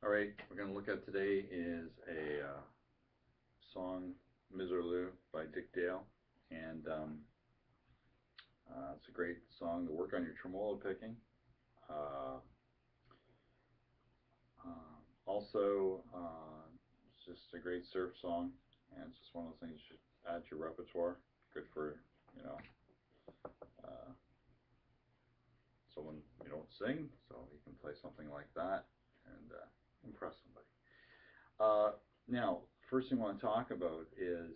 All right, we're going to look at today is a song, Miserlou by Dick Dale. And it's a great song to work on your tremolo picking. Uh, it's just a great surf song, and it's just one of those things you should add to your repertoire. Good for, you know, uh, someone you don't sing, so you can play something like that and impress somebody. Now, first thing I want to talk about is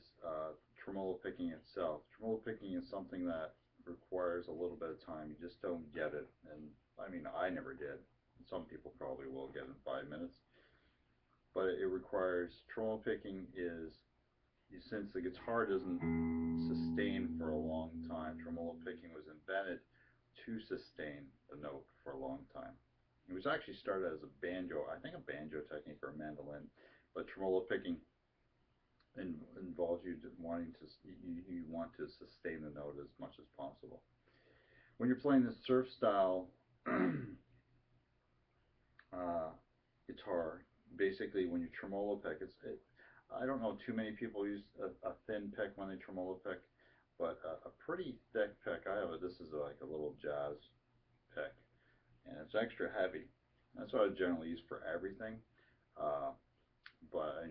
tremolo picking itself. Tremolo picking is something that requires a little bit of time. You just don't get it. And I mean, I never did. Some people probably will get it in 5 minutes. But it requires, tremolo picking is, since the guitar doesn't sustain for a long time, tremolo picking was invented to sustain the note for a long time. It was actually started as a banjo, I think a banjo technique or a mandolin, but tremolo picking involves you wanting to you want to sustain the note as much as possible. When you're playing the surf style guitar, basically when you tremolo pick, I don't know too many people use a thin pick when they tremolo pick, but a pretty thick pick. This is like a little jazz pick, and it's extra heavy. That's what I generally use for everything. Uh, but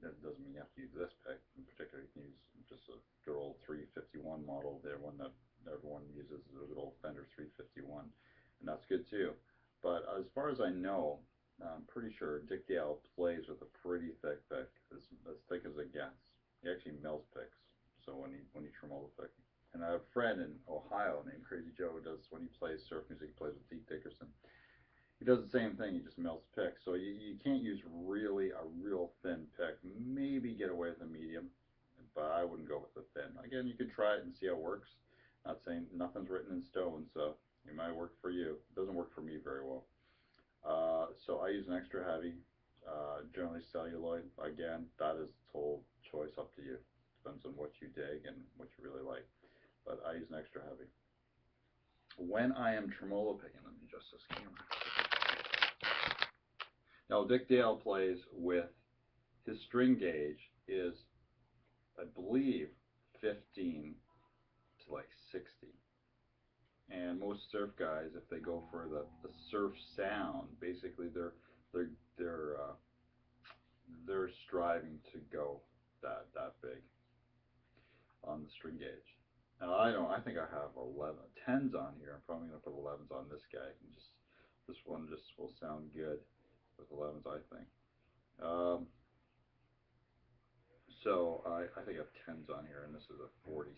that doesn't mean you have to use this pick in particular. You can use just a good old 351 model. The one that everyone uses is a good old Fender 351, and that's good too. But as far as I know, I'm pretty sure Dick Dale plays with a pretty thick pick, as thick as it gets. He actually melts picks. So when he tremolo pick. And I have a friend in Ohio named Crazy Joe who does, when he plays surf music, he plays with Pete Dickerson. He does the same thing. He just melts picks. So you can't use really a real thin pick. Maybe get away with a medium, but I wouldn't go with the thin. Again, you could try it and see how it works. Not saying nothing's written in stone, so it might work for you. It doesn't work for me very well. So I use an extra heavy, generally celluloid. Again, that is total choice, up to you. Depends on what you dig and what you really like. But I use an extra heavy. When I am tremolo picking, let me adjust this camera. Now, Dick Dale plays with, his string gauge is, I believe, 15 to like 60. And most surf guys, if they go for the surf sound, basically they're they're striving to go that big on the string gauge. Now I think I have 11 10s on here. I'm probably gonna put 11s on this guy. And just this one just will sound good with 11s, I think. So I think I have 10s on here, and this is a 46,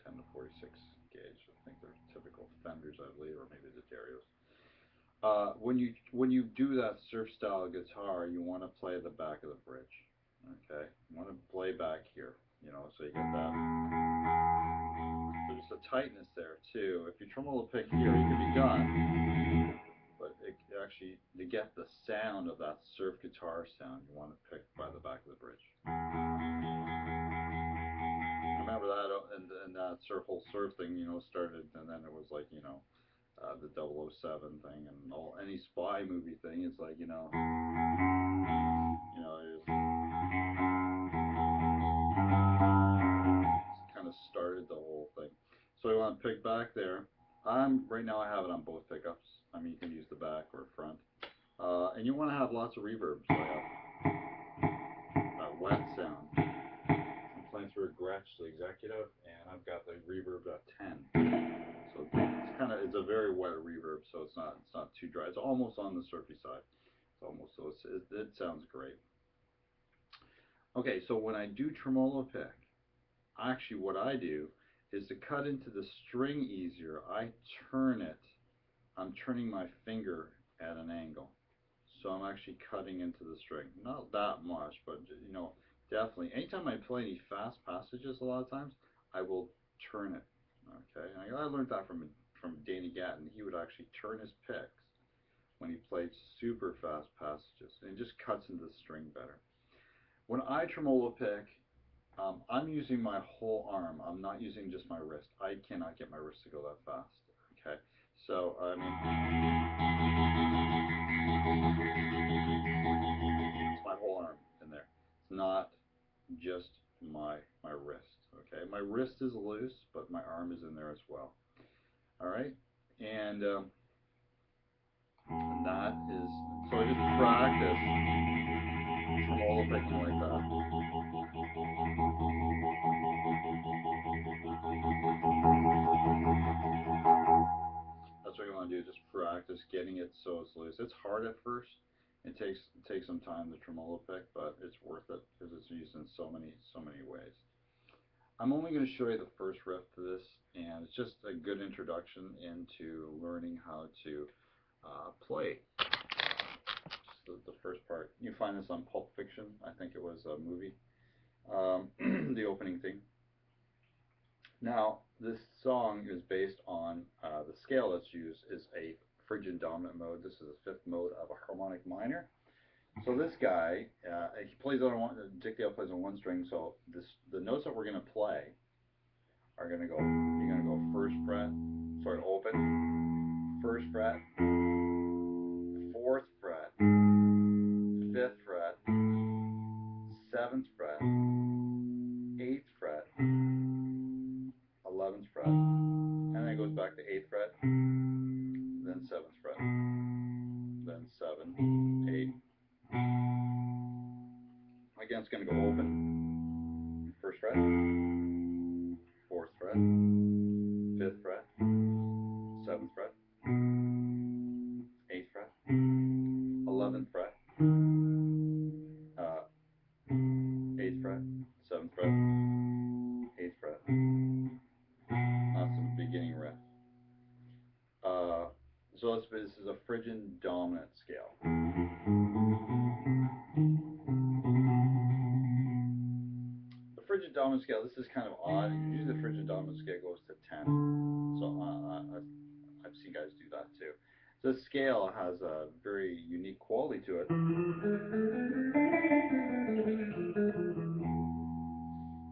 10 to 46 gauge. I think they're typical Fenders, I believe, or maybe the Darios. When you do that surf style guitar, you want to play the back of the bridge. Okay, you want to play back here, so you get that. There's a tightness there too. If you tremolo pick here, you can be done. But actually, to get the sound of that surf guitar sound, you want to pick by the back of the bridge. Remember that, and that whole surf thing, started, and then it was like, the 007 thing, and any spy movie thing is like, it's kind of started the whole thing. So you want to pick back there. Right now I have it on both pickups. I mean, you can use the back or front. And you want to have lots of reverb, so I have that wet sound. I'm playing through a Gretsch, the executive, and I've got the reverb at 10. So it's a very wet reverb, so it's not too dry. It's almost on the surfy side. It's almost, so it sounds great. Okay, so when I do tremolo pick, actually what I do is to cut into the string easier. I'm turning my finger at an angle. So I'm actually cutting into the string. Not that much, but definitely. Anytime I play any fast passages, a lot of times, I will turn it. Okay, and I learned that from Danny Gatton. He would actually turn his picks when he played super fast passages, and it just cuts into the string better. When I tremolo pick, I'm using my whole arm. I'm not using just my wrist. I cannot get my wrist to go that fast. Okay, so I mean, just my wrist. Okay, my wrist is loose, but my arm is in there as well. All right, and that is so I just practice tremolo picking like that. That's what you want to do. Just practice getting it so it's loose. It's hard at first. It takes some time to tremolo pick, but it's worth it because it's used in so many ways. I'm only going to show you the first riff to this, and it's just a good introduction into learning how to play. Just the first part. You find this on Pulp Fiction. I think it was a movie. The opening theme. Now, this song is based on the scale that's used is a phrygian dominant mode. This is the fifth mode of a harmonic minor. So this guy, he plays on one. Dick Dale plays on one string. So the notes that we're going to play are going to go. You're going to go first fret, sort of open, first fret, fourth fret, fifth fret, seventh fret, eighth fret, 11th fret, and then it goes back to 8th fret, then 7th fret, then 7, 8. Again, it's going to go open, first fret, fourth fret, fifth fret, 7th fret, 8th fret, 11th fret, 8th fret, 7th fret, 8th fret. That's the beginning riff. So this is a phrygian dominant scale. The phrygian dominant scale, this is kind of odd. Usually the phrygian dominant scale goes to 10. So I've seen guys do that too. So this scale has a very unique quality to it.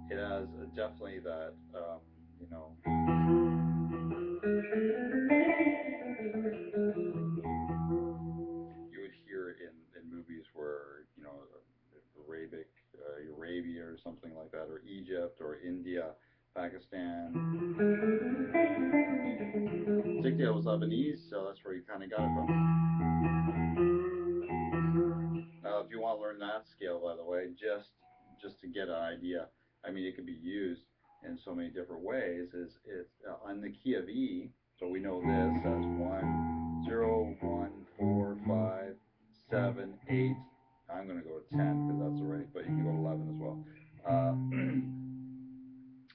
It has definitely that, you know, you would hear in movies where, you know, Arabic, Arabia or something like that, or Egypt or India, Pakistan. Dick Dale was Lebanese, so that's where he kind of got it from. Now, if you want to learn that scale, by the way, just to get an idea, I mean, it can be used in so many different ways. Is it's on the key of E, so we know this as 1, 0, 1, 4, 5, 7, 8. I'm going to go to 10 because that's the right, but you can go to 11 as well.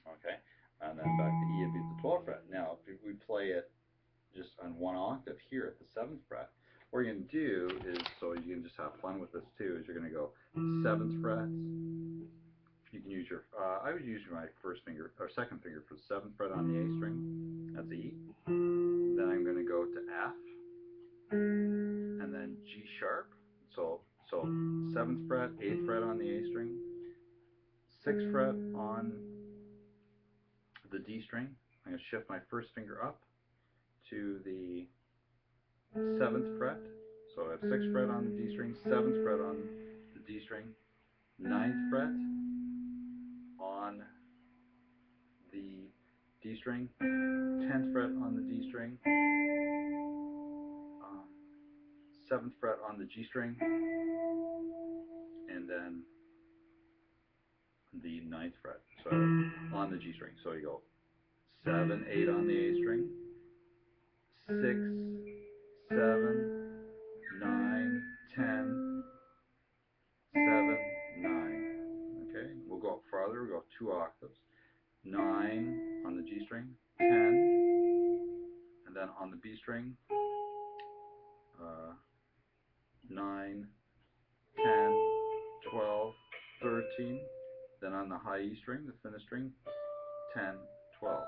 Okay, and then back to E would be the 12th fret. Now, if we play it just on one octave here at the 7th fret, what you're going to do is, so you can just have fun with this too, is you're going to go 7th fret. You can use your, I would use my first finger, or second finger for the 7th fret on the A string. That's E. Then I'm going to go to F, and then G sharp. So 7th fret, 8th fret on the A string, 6th fret on the D string. I'm going to shift my first finger up to the 7th fret. So I have 6th fret on the D string, 7th fret on the D string, 9th fret on the D string, 10th fret on the D string, 7th fret on the G string, and then the 9th fret, so on the G string. So you go 7, 8 on the A string, 6, 7, 9, 10, 7, 9. Okay, we'll go up farther, we'll go up 2 octaves. 9 on the G string, 10, and then on the B string, 9, 10, 12, 13, then on the high E string, the thinnest string, 10, 12.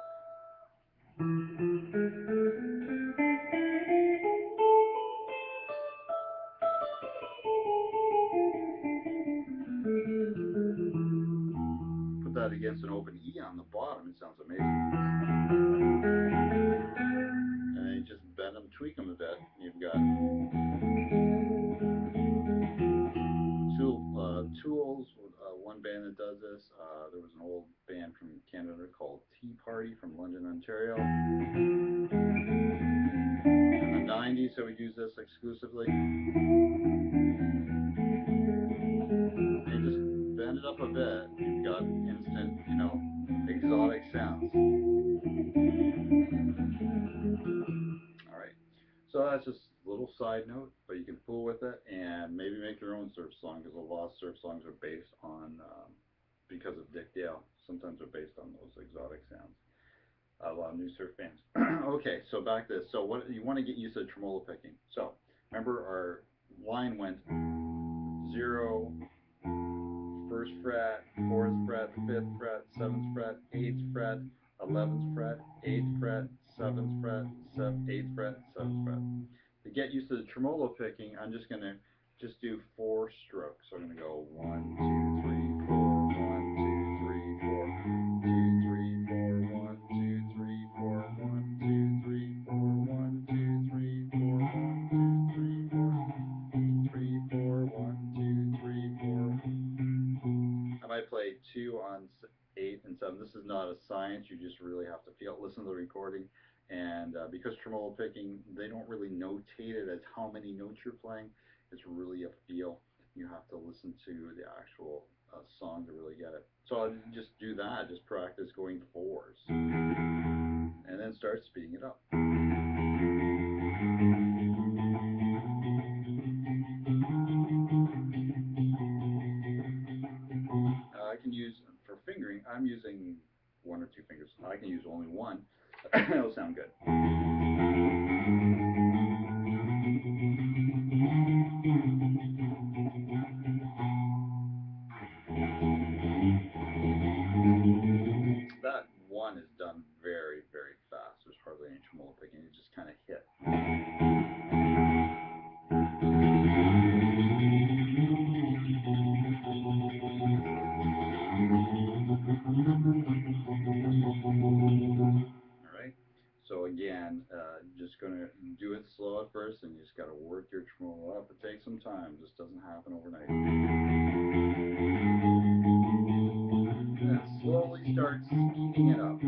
Put that against an open E on the bottom, it sounds amazing. And then you just bend them, tweak them a bit. You've got Tools, one band that does this. Ontario. In the 90s, I would use this exclusively. And you just bend it up a bit, you've got instant, you know, exotic sounds. Alright, so that's just a little side note, but you can fool with it and maybe make your own surf song, because a lot of surf songs are based on, because of Dick Dale, sometimes they're based on those exotic sounds. A lot of new surf bands. Okay, so back to this. So what you want to get used to tremolo picking. So remember our line went 0, 1st fret, 4th fret, 5th fret, 7th fret, 8th fret, 11th fret, 8th fret, 7th fret, 8th fret, 7th fret. To get used to the tremolo picking, I'm just going to just do 4 strokes. So I'm going to go 1, 2, 3, 4, 1, 2, 3, 4, 2, 3, 4, 1, 2, 3, 4, 1, 2, 3, 4, 1, 2, 3, 4, 1, 2, 3, 4, 3, 4, 1, 2, 3, 4. I might play 2 on 8 and 7. This is not a science. You just really have to feel, listen to the recording. And because tremolo picking, they don't really notate it as how many notes you're playing. It's really a feel. You have to listen to the actual song to really get it. So I'll just do that. Just practice going 4s. And then start speeding it up. I can use, for fingering, I'm using 1 or 2 fingers. I can use only 1. It'll sound good. That 1 is done very, very fast. There's hardly any tremolo picking. You just kind of hit. Alright, so again, just going to do it slow at first, and you just got to work your tremolo up. It takes some time, it just doesn't happen overnight. And then slowly start speeding it up.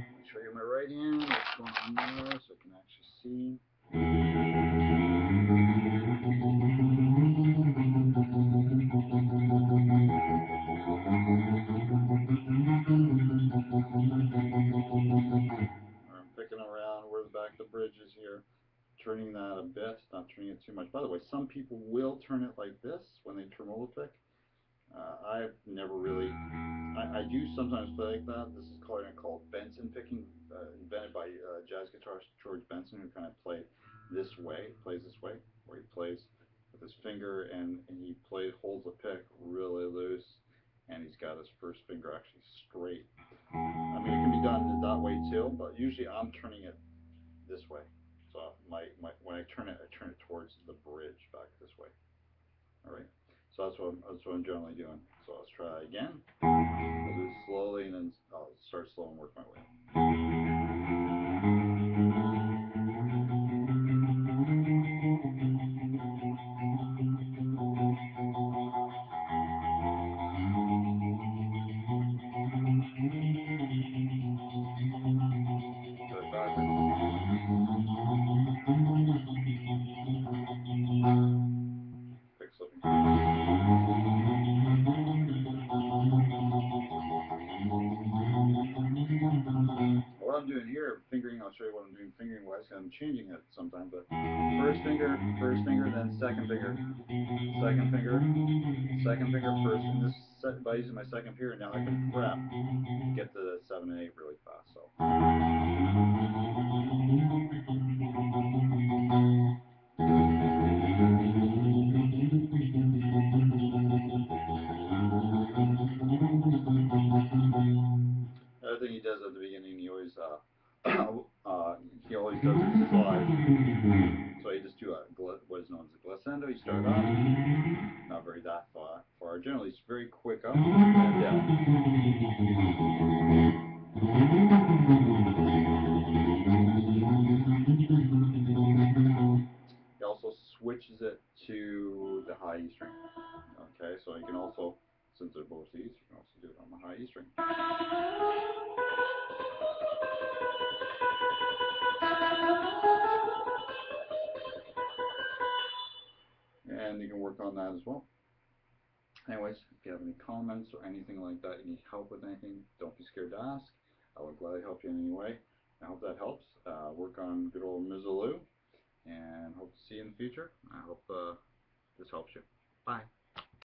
I'll show you my right hand, what's going on there, so you can actually see. I'm picking around where the back of the bridge is here, turning that a bit, not turning it too much. By the way, some people will turn it like this when they tremolo pick. I've never really, I do sometimes play like that. This is called Benson picking, invented by jazz guitarist George Benson, who kind of plays this way, where he plays with his finger and he holds the pick really loose, and he's got his first finger actually straight. I mean, it can be done that way too, but usually I'm turning it this way. So when I turn it towards the bridge back this way. All right. So that's what I'm generally doing. So let's try again. I'll do it slowly, and then I'll start slow and work my way up. Try it backwards. Pick slipping. What I'm doing here, fingering, I'll show you what I'm doing fingering wise. I'm changing it sometimes, but first finger, then second finger, second finger, second finger, first, and this by using my second finger, now I can prep to get to the 7 and 8 really fast. So. The other thing he does at the beginning, he always does a slide. So you just do what is known as a glissando. You start up, not very that far. Generally, it's very quick up and down. He also switches it to the high E string. Okay, so you can also, since they're both E's, you can also do it on the high E string. And you can work on that as well. Anyways, if you have any comments or anything like that, you need help with anything, don't be scared to ask. I will gladly help you in any way. I hope that helps. Work on good old Miserlou, and hope to see you in the future. I hope this helps you. Bye.